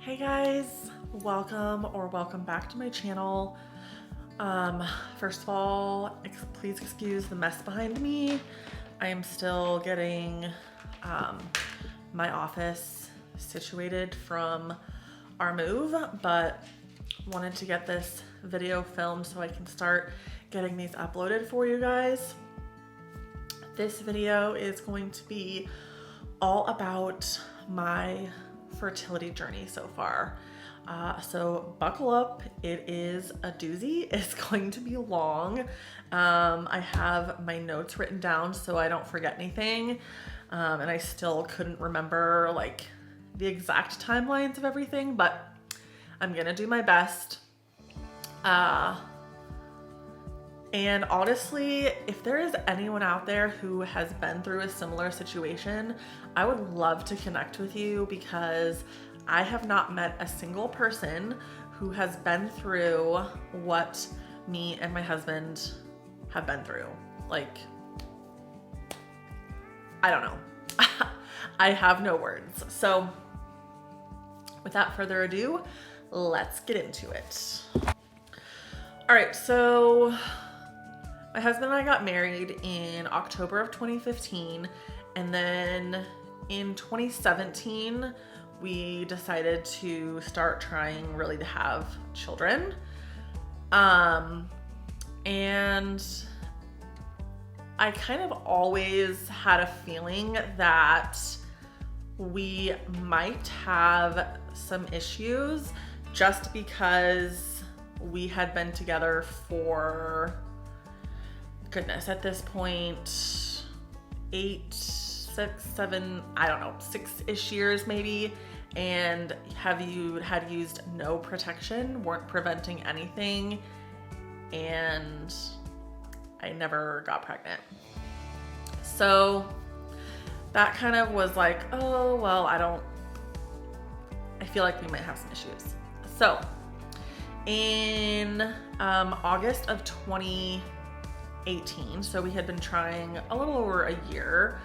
Hey guys, welcome back to my channel. First of all, please excuse the mess behind me. I am still getting my office situated from our move, but wanted to get this video filmed so I can start getting these uploaded for you guys. This video is going to be all about my fertility journey so far. So buckle up, it is a doozy. It's going to be long. I have my notes written down so I don't forget anything. And I still couldn't remember like the exact timelines of everything, but I'm gonna do my best. And honestly, if there is anyone out there who has been through a similar situation, I would love to connect with you because I have not met a single person who has been through what me and my husband have been through. Like, I don't know. I have no words. So without further ado, let's get into it. All right, so my husband and I got married in October of 2015, and then in 2017, we decided to start trying really to have children. And I kind of always had a feeling that we might have some issues just because we had been together for, goodness, at this point, 6-ish years maybe, and had used no protection, weren't preventing anything, and I never got pregnant. So that kind of was like, oh, well, I feel like we might have some issues. So in August of 2018, so we had been trying a little over a year,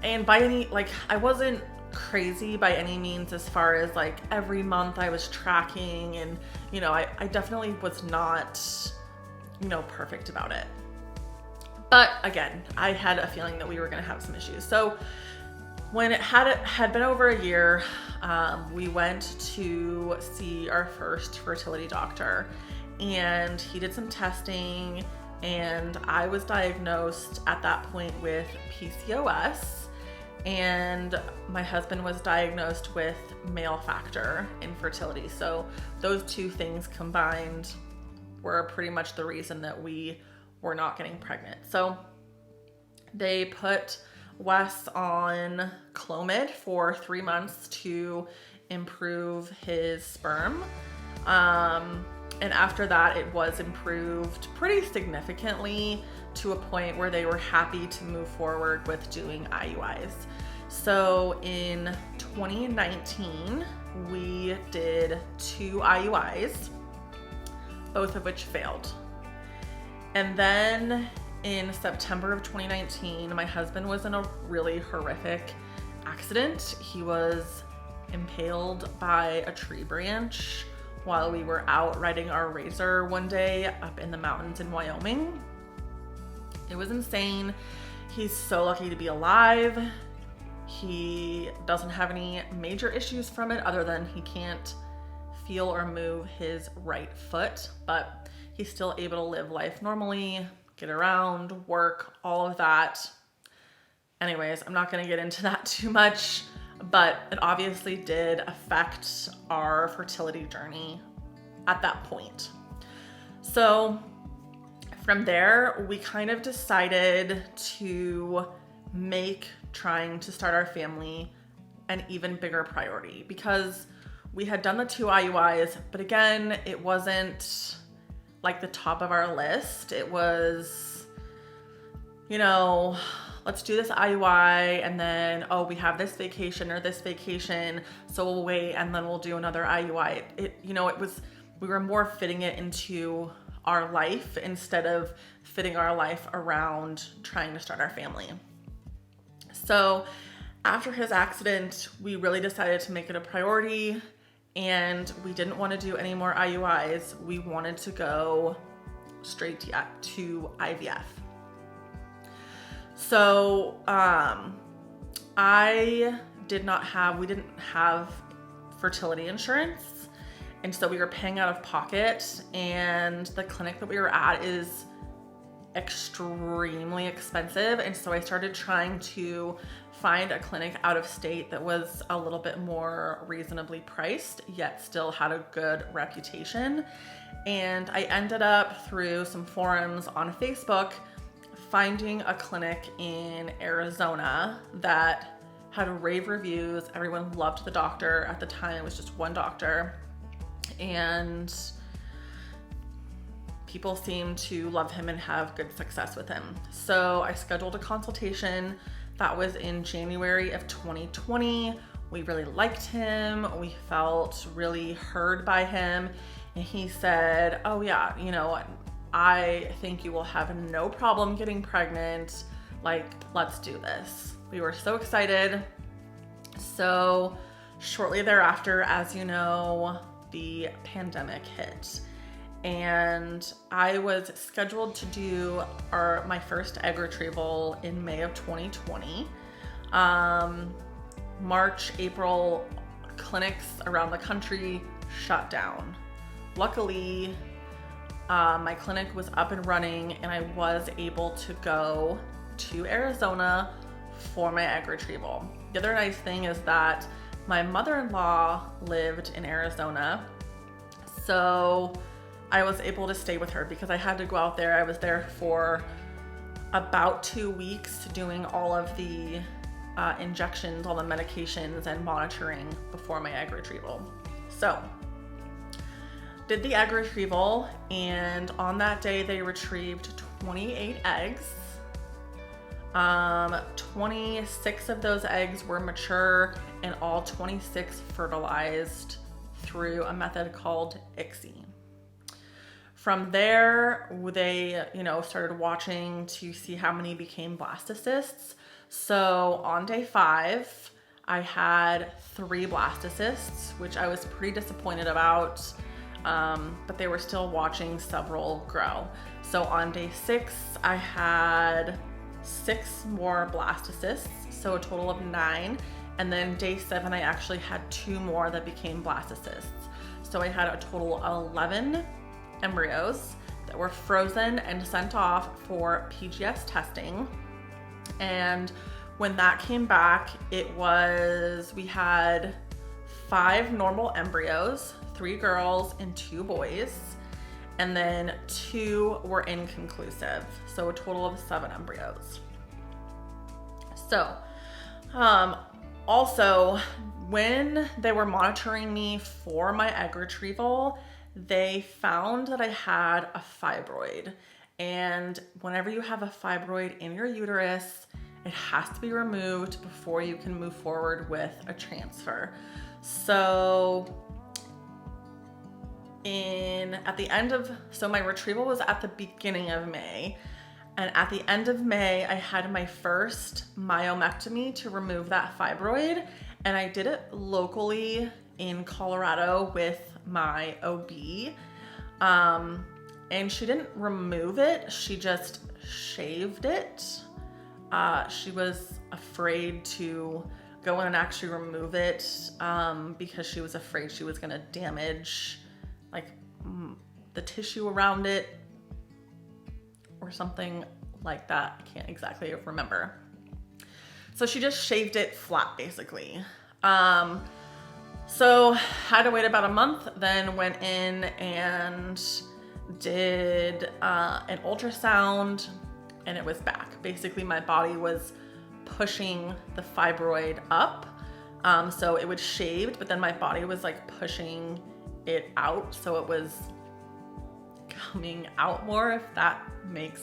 and I wasn't crazy by any means as far as like every month I was tracking, and I definitely was not perfect about it. But again, I had a feeling that we were going to have some issues. So when it had been over a year, we went to see our first fertility doctor, and he did some testing, and I was diagnosed at that point with PCOS, and my husband was diagnosed with male factor infertility. So those two things combined were pretty much the reason that we were not getting pregnant. So they put Wes on Clomid for 3 months to improve his sperm. And after that, it was improved pretty significantly to a point where they were happy to move forward with doing IUIs. So in 2019, we did 2 IUIs, both of which failed. And then in September of 2019, my husband was in a really horrific accident. He was impaled by a tree branch while we were out riding our razor one day up in the mountains in Wyoming. It was insane. He's so lucky to be alive. He doesn't have any major issues from it other than he can't feel or move his right foot, but he's still able to live life normally, get around, work, all of that. Anyways, I'm not gonna get into that too much, but it obviously did affect our fertility journey at that point. So from there, we kind of decided to make trying to start our family an even bigger priority, because we had done the 2 IUIs, but again, it wasn't like the top of our list. It was, let's do this IUI, and then, oh, we have this vacation or this vacation, so we'll wait, and then we'll do another IUI. We were more fitting it into our life instead of fitting our life around trying to start our family. So after his accident, we really decided to make it a priority, and we didn't want to do any more IUIs. We wanted to go straight to IVF. So we didn't have fertility insurance, and so we were paying out of pocket, and the clinic that we were at is extremely expensive. And so I started trying to find a clinic out of state that was a little bit more reasonably priced, yet still had a good reputation. And I ended up, through some forums on Facebook, finding a clinic in Arizona that had rave reviews. Everyone loved the doctor. At the time, it was just one doctor, and people seemed to love him and have good success with him. So I scheduled a consultation. That was in January of 2020. We really liked him. We felt really heard by him. And he said, oh yeah, I think you will have no problem getting pregnant. Like, let's do this. We were so excited. So shortly thereafter, as you know, the pandemic hit. And I was scheduled to do my first egg retrieval in May of 2020. March, April, clinics around the country shut down. Luckily, my clinic was up and running, and I was able to go to Arizona for my egg retrieval. The other nice thing is that my mother-in-law lived in Arizona, so I was able to stay with her because I had to go out there. I was there for about 2 weeks doing all of the injections, all the medications, and monitoring before my egg retrieval. So, did the egg retrieval, and on that day they retrieved 28 eggs. 26 of those eggs were mature, and all 26 fertilized through a method called ICSI. From there, they, started watching to see how many became blastocysts. So on day 5, I had 3 blastocysts, which I was pretty disappointed about, but they were still watching several grow. So on day 6, I had 6 more blastocysts, so a total of 9. And then day 7, I actually had 2 more that became blastocysts. So I had a total of 11 embryos that were frozen and sent off for PGS testing. And when that came back, we had 5 normal embryos, 3 girls and 2 boys, and then 2 were inconclusive, so a total of 7 embryos. So, also, when they were monitoring me for my egg retrieval, they found that I had a fibroid. And whenever you have a fibroid in your uterus, it has to be removed before you can move forward with a transfer. So my retrieval was at the beginning of May. And at the end of May, I had my first myomectomy to remove that fibroid. And I did it locally in Colorado with my OB. And she didn't remove it, she just shaved it. She was afraid to go in and actually remove it because she was afraid she was gonna damage the tissue around it or something like that. I can't exactly remember. So she just shaved it flat, basically. So had to wait about a month, then went in and did an ultrasound, and it was back. Basically, my body was pushing the fibroid up. So it was shaved, but then my body was pushing it out, so it was coming out more, if that makes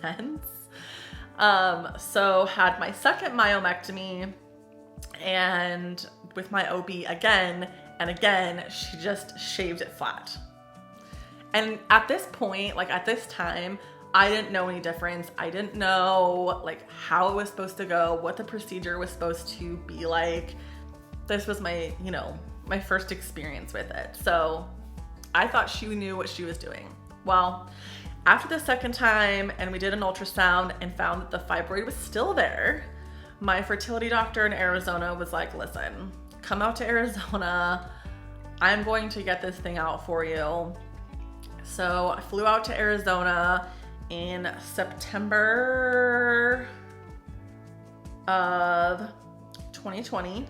sense. So had my second myomectomy, and with my OB again, and again, she just shaved it flat. And at this point, at this time, I didn't know any difference. I didn't know how it was supposed to go, what the procedure was supposed to be like. This was my, my first experience with it. So I thought she knew what she was doing. Well, after the second time, and we did an ultrasound and found that the fibroid was still there, my fertility doctor in Arizona was like, listen, come out to Arizona. I'm going to get this thing out for you. So I flew out to Arizona in September of 2020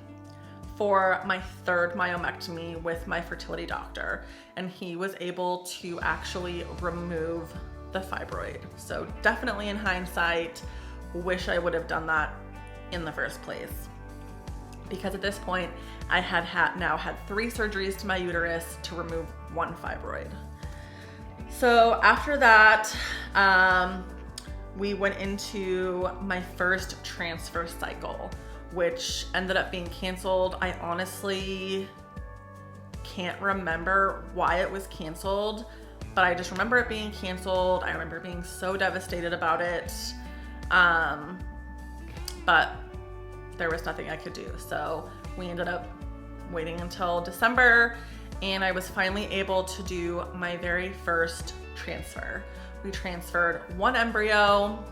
for my third myomectomy with my fertility doctor, and he was able to actually remove the fibroid. So definitely in hindsight, wish I would have done that in the first place, because at this point I now had 3 surgeries to my uterus to remove 1 fibroid. So after that, we went into my first transfer cycle, which ended up being canceled. I honestly can't remember why it was canceled, but I just remember it being canceled. I remember being so devastated about it. But there was nothing I could do. So we ended up waiting until December, and I was finally able to do my very first transfer. We transferred 1 embryo,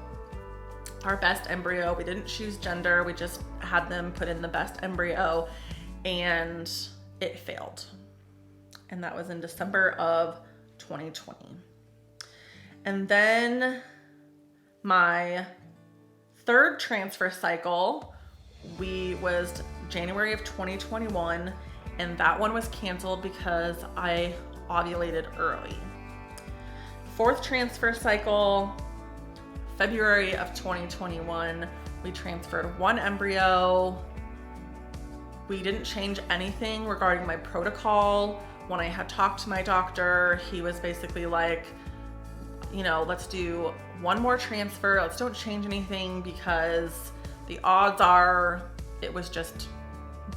our best embryo. We didn't choose gender. We just had them put in the best embryo, and it failed. And that was in December of 2020. And then my third transfer cycle, was January of 2021, and that one was canceled because I ovulated early. Fourth transfer cycle, February of 2021, we transferred 1 embryo. We didn't change anything regarding my protocol. When I had talked to my doctor, he was basically like, let's do 1 more transfer. Let's don't change anything, because the odds are it was just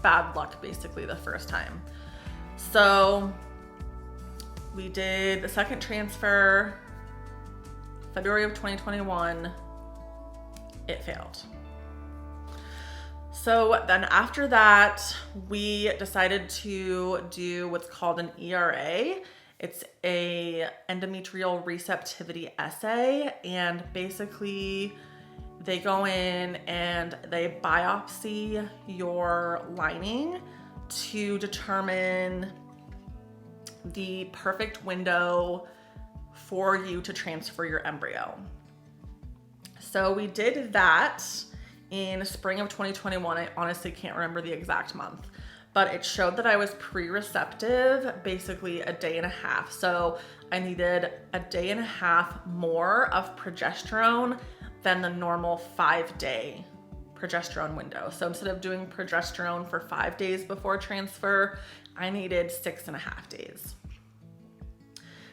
bad luck basically the first time. So we did the second transfer, February of 2021, it failed. So then after that, we decided to do what's called an ERA. It's a endometrial receptivity assay, and basically they go in and they biopsy your lining to determine the perfect window for you to transfer your embryo. So we did that in spring of 2021. I honestly can't remember the exact month, but it showed that I was pre-receptive, basically a day and a half. So I needed a day and a half more of progesterone than the normal 5-day progesterone window. So instead of doing progesterone for 5 days before transfer, I needed 6.5 days.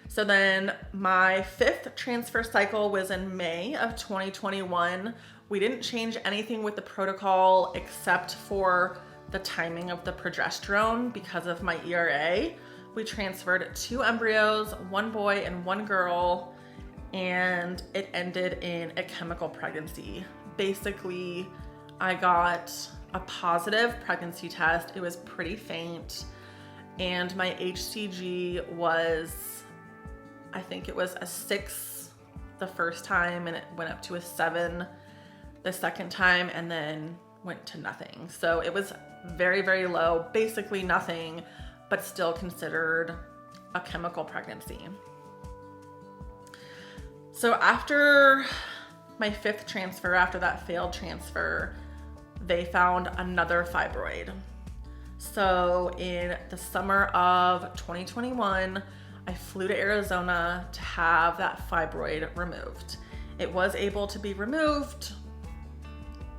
So then my 5th transfer cycle was in May of 2021. We didn't change anything with the protocol except for the timing of the progesterone because of my ERA. We transferred 2 embryos, 1 boy and 1 girl, and it ended in a chemical pregnancy. Basically, I got a positive pregnancy test. It was pretty faint, and my HCG was, I think it was a 6 the first time, and it went up to a 7 the second time, and then went to nothing. So it was very, very low, basically nothing, but still considered a chemical pregnancy. So after my 5th transfer, after that failed transfer, they found another fibroid. So in the summer of 2021, I flew to Arizona to have that fibroid removed. It was able to be removed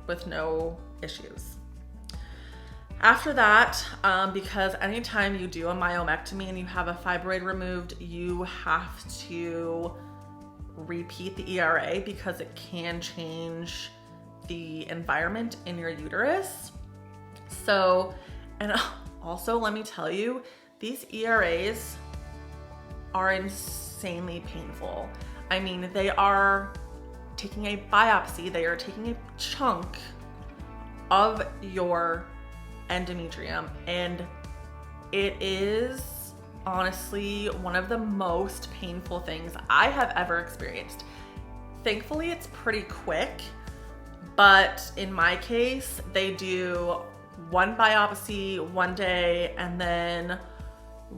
with no issues. After that, because anytime you do a myomectomy and you have a fibroid removed, you have to repeat the ERA because it can change the environment in your uterus. So, and also let me tell you, these ERAs are insanely painful. I mean, they are taking a biopsy, they are taking a chunk of your endometrium and it is honestly one of the most painful things I have ever experienced. Thankfully, it's pretty quick, but in my case, they do one biopsy one day, and then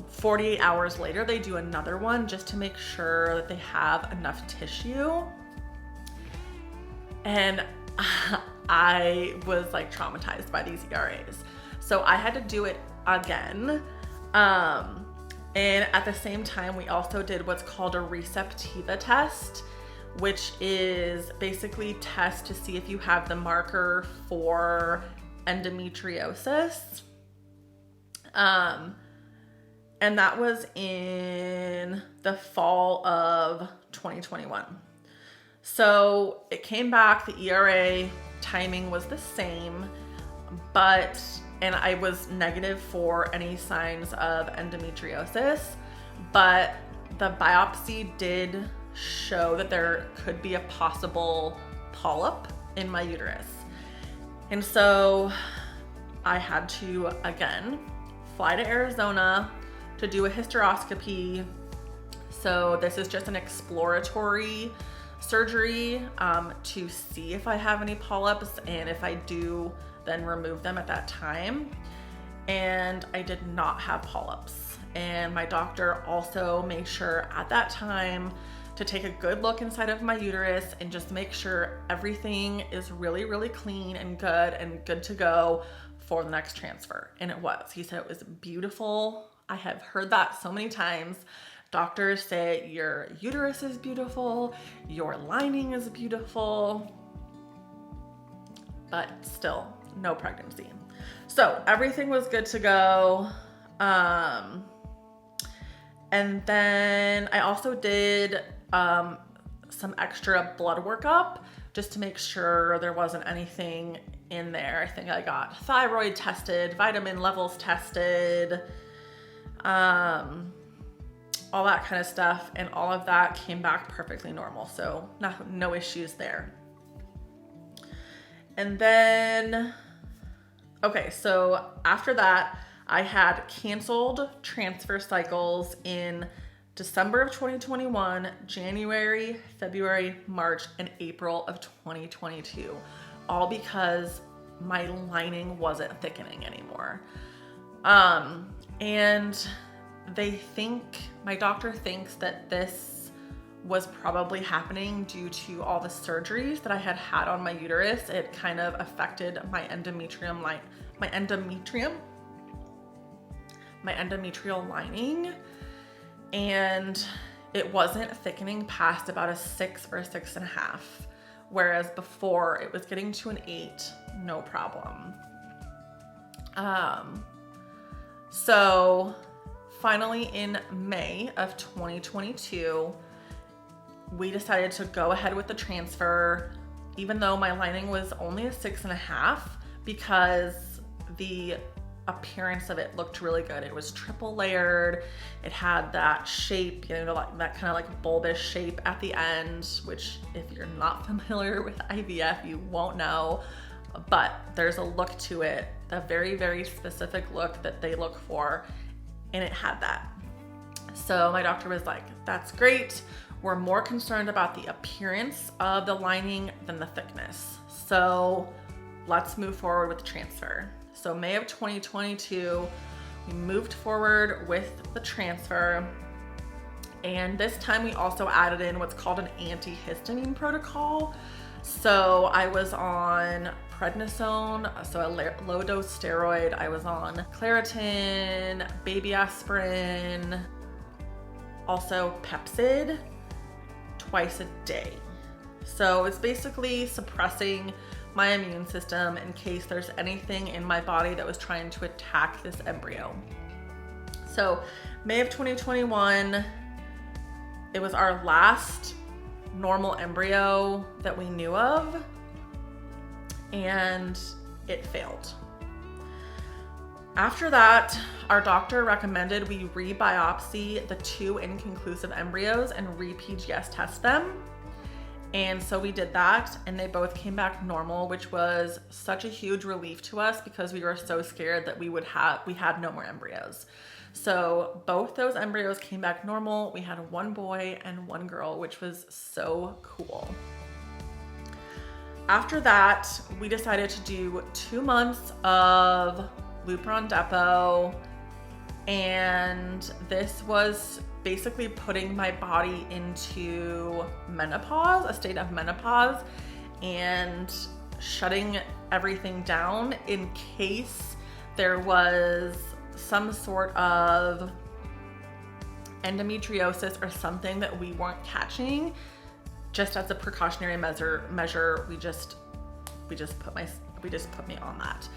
48 hours later, they do another one just to make sure that they have enough tissue. And I was like traumatized by these ERAs. So I had to do it again. And at the same time, we also did what's called a receptiva test, which is basically test to see if you have the marker for endometriosis. And that was in the fall of 2021. So it came back, the ERA timing was the same, and I was negative for any signs of endometriosis, but the biopsy did show that there could be a possible polyp in my uterus. And so I had to, again, fly to Arizona to do a hysteroscopy. So this is just an exploratory surgery to see if I have any polyps, and if I do, then remove them at that time. And I did not have polyps. And my doctor also made sure at that time to take a good look inside of my uterus and just make sure everything is really, really clean and good to go for the next transfer. And it was. He said it was beautiful. I have heard that so many times. Doctors say your uterus is beautiful, your lining is beautiful, but still no pregnancy. So everything was good to go. And then I also did some extra blood workup just to make sure there wasn't anything in there. I think I got thyroid tested, vitamin levels tested, all that kind of stuff, and all of that came back perfectly normal. So no issues there. And then, okay, so after that, I had canceled transfer cycles in December of 2021, January, February, March, and April of 2022, all because my lining wasn't thickening anymore. And my doctor thinks that this was probably happening due to all the surgeries that I had on my uterus. It kind of affected my endometrial lining, and it wasn't thickening past about a 6 or a 6.5, whereas before it was getting to an 8, no problem. So finally in May of 2022, we decided to go ahead with the transfer, even though my lining was only a 6.5, because the appearance of it looked really good. It was triple layered. It had that shape, like that kind of like bulbous shape at the end, which if you're not familiar with IVF, you won't know, but there's a look to it, a very, very specific look that they look for, and it had that. So my doctor was like, that's great. We're more concerned about the appearance of the lining than the thickness. So let's move forward with the transfer. So May of 2022, we moved forward with the transfer. And this time we also added in what's called an antihistamine protocol. So I was on prednisone, so a low dose steroid. I was on Claritin, baby aspirin, also Pepsid twice a day. So it's basically suppressing my immune system in case there's anything in my body that was trying to attack this embryo. So May of 2021, it was our last normal embryo that we knew of, and it failed. After that, our doctor recommended we re-biopsy the 2 inconclusive embryos and re-PGS test them. And so we did that, and they both came back normal, which was such a huge relief to us because we were so scared that we had no more embryos. So both those embryos came back normal. We had one boy and one girl, which was so cool. After that, we decided to do 2 months of Lupron Depot, and this was basically putting my body into menopause, a state of menopause, and shutting everything down in case there was some sort of endometriosis or something that we weren't catching. Just as a precautionary measure, we just put me on that.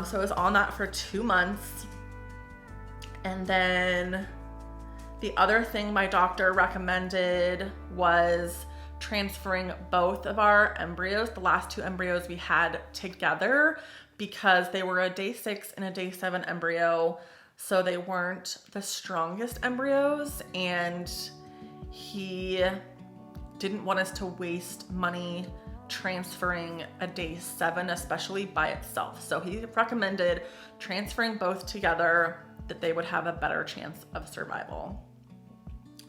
So I was on that for 2 months, and then the other thing my doctor recommended was transferring both of our embryos, the last 2 embryos we had together, because they were a day 6 and a day 7 embryo, so they weren't the strongest embryos, and he didn't want us to waste money transferring a day 7, especially by itself. So he recommended transferring both together, that they would have a better chance of survival.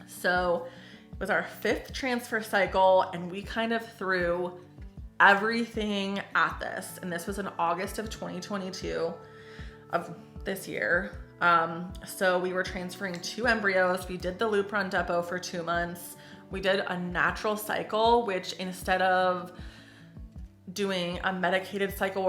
So it was our 5th transfer cycle, and we kind of threw everything at this. And this was in August of 2022 of this year. So we were transferring 2 embryos. We did the Lupron Depot for 2 months. We did a natural cycle, which instead of doing a medicated cycle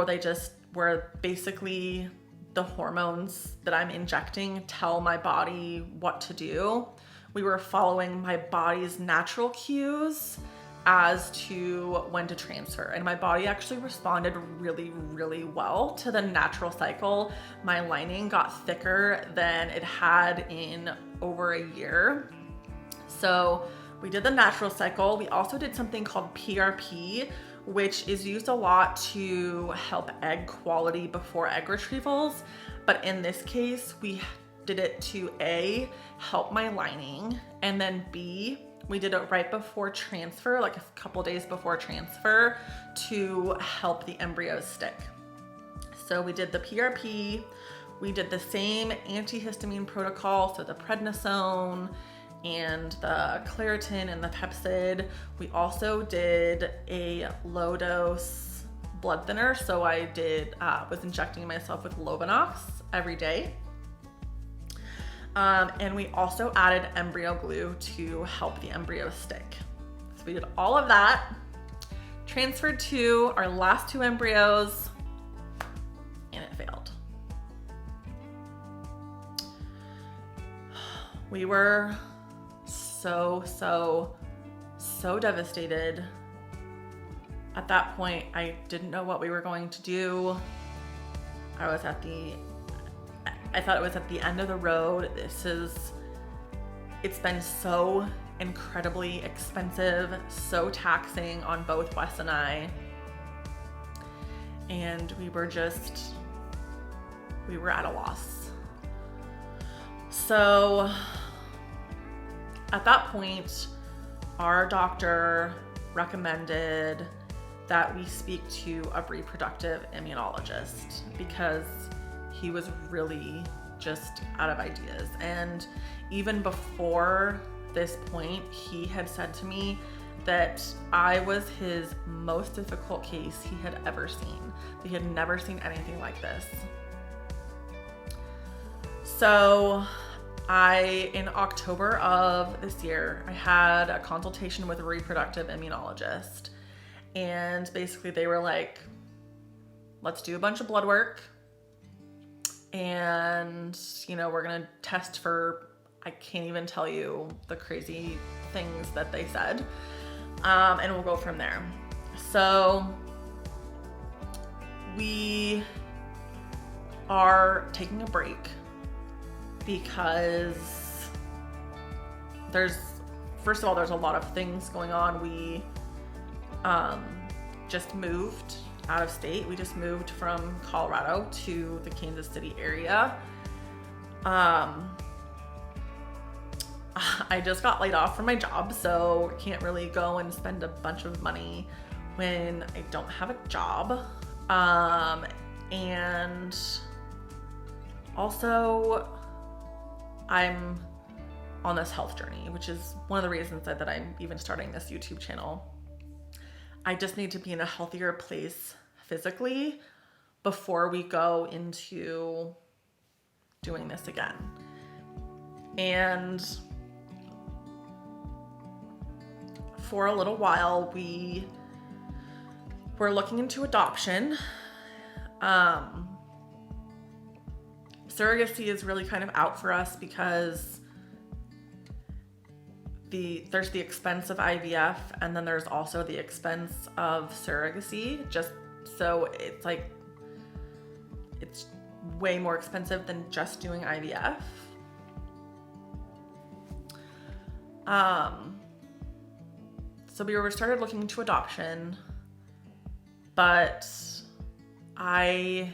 where basically the hormones that I'm injecting tell my body what to do, we were following my body's natural cues as to when to transfer. And my body actually responded really, really well to the natural cycle. My lining got thicker than it had in over a year. So we did the natural cycle. We also did something called PRP, which is used a lot to help egg quality before egg retrievals. But in this case, we did it to A, help my lining, and then B, we did it right before transfer, like a couple days before transfer, to help the embryos stick. So we did the PRP, we did the same antihistamine protocol, so the prednisone and the Claritin and the Pepcid. We also did a low dose blood thinner, so I was injecting myself with Lovenox every day. And we also added embryo glue to help the embryo stick. So we did all of that, transferred to our last 2 embryos, and it failed. We were so devastated. At that point, I didn't know what we were going to do. I thought it was at the end of the road. It's been so incredibly expensive, so taxing on both Wes and I. And we were at a loss. So at that point, our doctor recommended that we speak to a reproductive immunologist because he was really just out of ideas. And even before this point, he had said to me that I was his most difficult case he had ever seen. He had never seen anything like this. So in October of this year, I had a consultation with a reproductive immunologist. And basically they were like, let's do a bunch of blood work. And, we're gonna test for, I can't even tell you the crazy things that they said. And we'll go from there. So we are taking a break because first of all, there's a lot of things going on. We just moved out of state. We just moved from Colorado to the Kansas City area. I just got laid off from my job, so I can't really go and spend a bunch of money when I don't have a job. And also I'm on this health journey, which is one of the reasons that I'm even starting this YouTube channel. I just need to be in a healthier place physically before we go into doing this again. And for a little while, we were looking into adoption. Surrogacy is really kind of out for us because there's the expense of IVF, and then there's also the expense of surrogacy. Just so it's like, it's way more expensive than just doing IVF. So we started looking into adoption, but I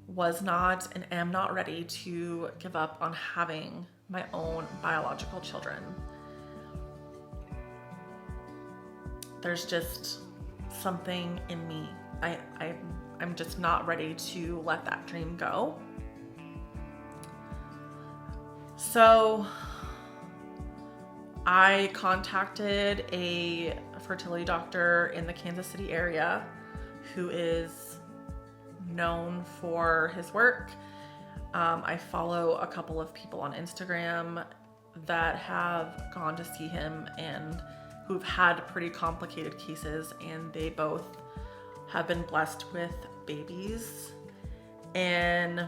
was not and am not ready to give up on having my own biological children. There's just something in me. I'm just not ready to let that dream go. So I contacted a fertility doctor in the Kansas City area who is known for his work. I follow a couple of people on Instagram that have gone to see him and who've had pretty complicated cases, and they both have been blessed with babies. And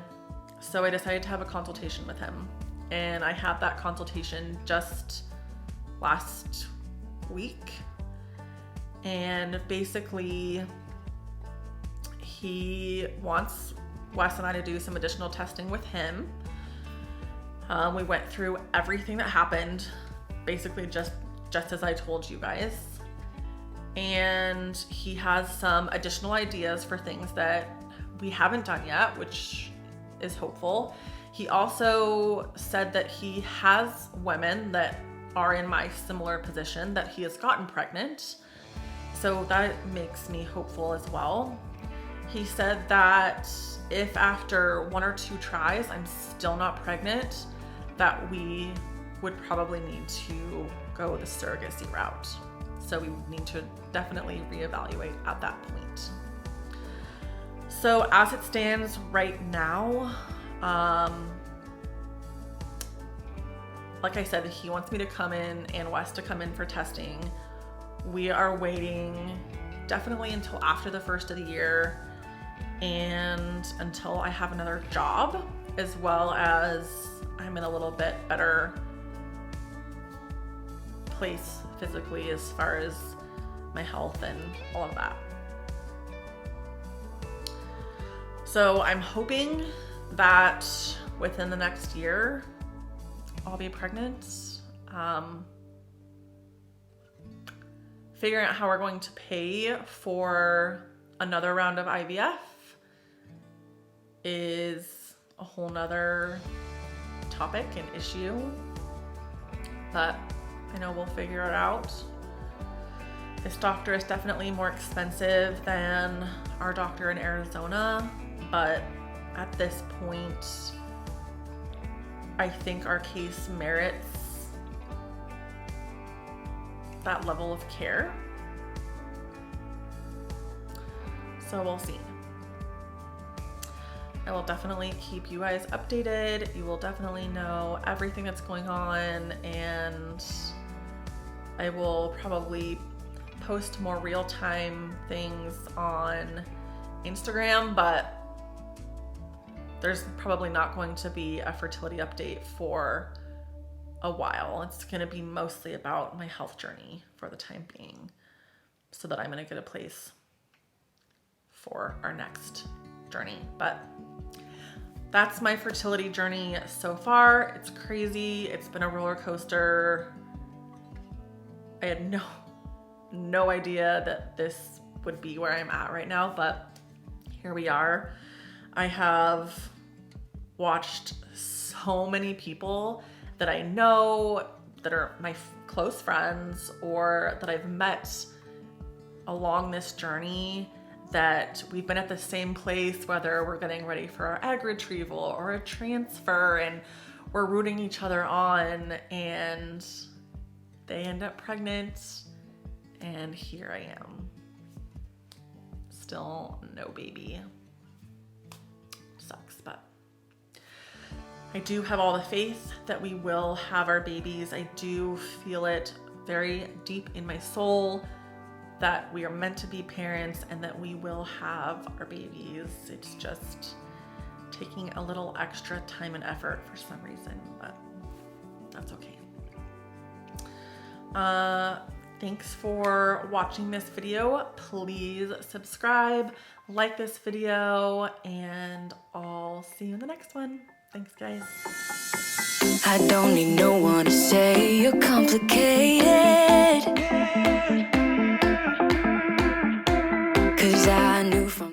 so I decided to have a consultation with him, and I had that consultation just last week. And basically he wants Wes and I to do some additional testing with him. We went through everything that happened, basically just as I told you guys. And he has some additional ideas for things that we haven't done yet, which is hopeful. He also said that he has women that are in my similar position that he has gotten pregnant. So that makes me hopeful as well. He said that if after 1 or 2 tries I'm still not pregnant, that we would probably need to go the surrogacy route. So we need to definitely reevaluate at that point. So as it stands right now, like I said, he wants me to come in and Wes to come in for testing. We are waiting definitely until after the first of the year and until I have another job, as well as I'm in a little bit better place physically as far as my health and all of that. So I'm hoping that within the next year I'll be pregnant. Figuring out how we're going to pay for another round of IVF is a whole nother topic and issue, but I know we'll figure it out. This doctor is definitely more expensive than our doctor in Arizona, but at this point, I think our case merits that level of care. So we'll see. I will definitely keep you guys updated. You will definitely know everything that's going on, and I will probably post more real-time things on Instagram, but there's probably not going to be a fertility update for a while. It's going to be mostly about my health journey for the time being, so that I'm in a good place for our next journey. But that's my fertility journey so far. It's crazy. It's been a roller coaster. I had no idea that this would be where I'm at right now, but here we are. I have watched so many people that I know that are my close friends or that I've met along this journey, that we've been at the same place, whether we're getting ready for our egg retrieval or a transfer, and we're rooting each other on, and they end up pregnant, and here I am. Still no baby. Sucks, but I do have all the faith that we will have our babies. I do feel it very deep in my soul that we are meant to be parents and that we will have our babies. It's just taking a little extra time and effort for some reason, but that's okay. Thanks for watching this video. Please subscribe, like this video, and I'll see you in the next one. Thanks, guys. I don't need no one to say you're complicated, 'cause I knew from